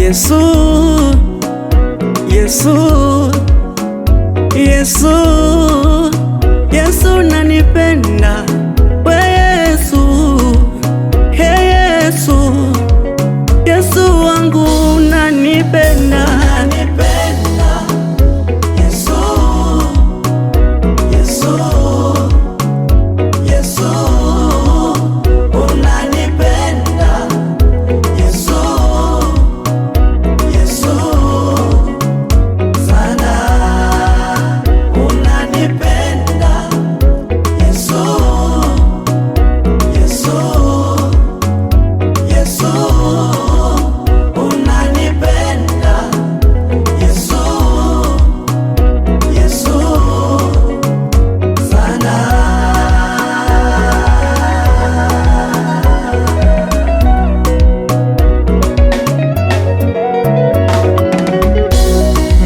Yesu, Yesu, Yesu, Yesu unanipenda we Yesu, hey Yesu, Yesu wangu unanipenda.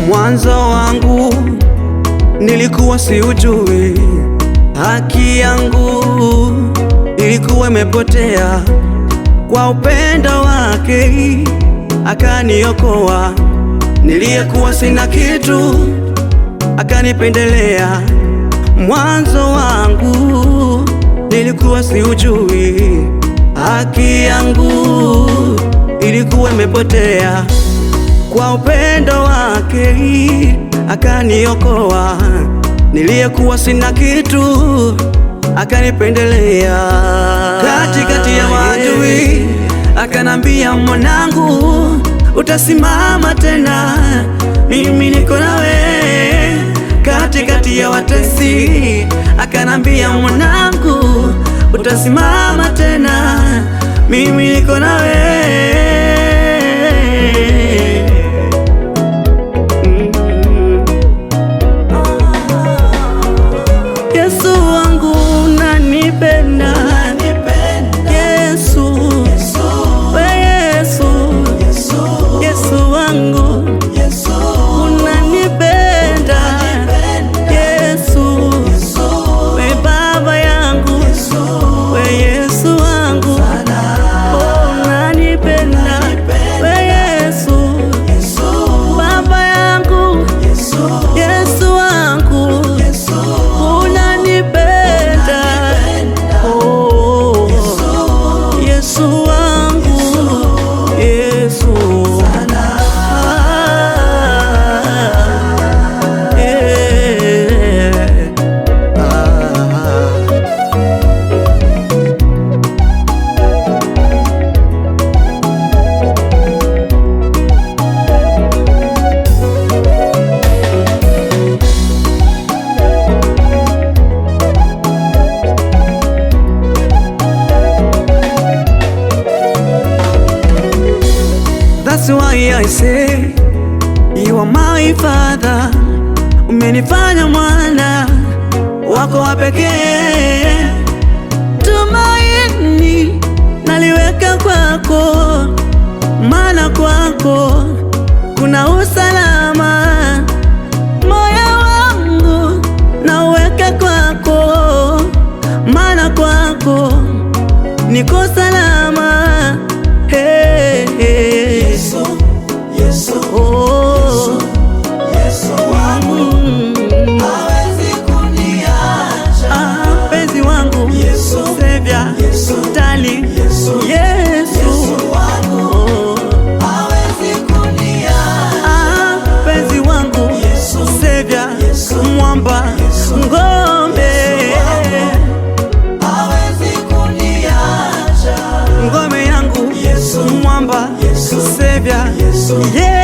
Mwanzo wangu nilikuwa siujui, haki yangu ilikuwa imepotea. Kwa upendo wake akaniokoa, niliyekuwa sina kitu akanipendelea. Mwanzo wangu nilikuwa siujui, haki yangu ilikuwa imepotea. Kwa upendo wake akaniokoa, niliyekuwa sina kitu akanipendelea. Katikati ya maadui akanambia, mwanangu utasimama tena, mimi niko nawe. Katikati ya watesi akanambia, mwanangu utasimama tena, mimi niko nawe. That's why I say you are my father. Umenifanya mwana wako wa pekee, tumaini naliweka kwako, maana kwako kuna usalama. Moyo wangu nauweka kwako, maana kwako niko salama. Hey, hey. Yesu, Yesu, oh. Yesu, Yesu wangu hawezi kuniacha. Mpenzi wangu Yesu, Savior, Yesu, darling, Yesu, Yesu wangu hawezi kuniacha. mpenzi wangu Yesu, Savior, Yesu, mwamba, Yesu, ngombe, hawezi kuniacha. ngome yangu, Yesu, mwamba, Yesu, Savior, Yesu, yeah.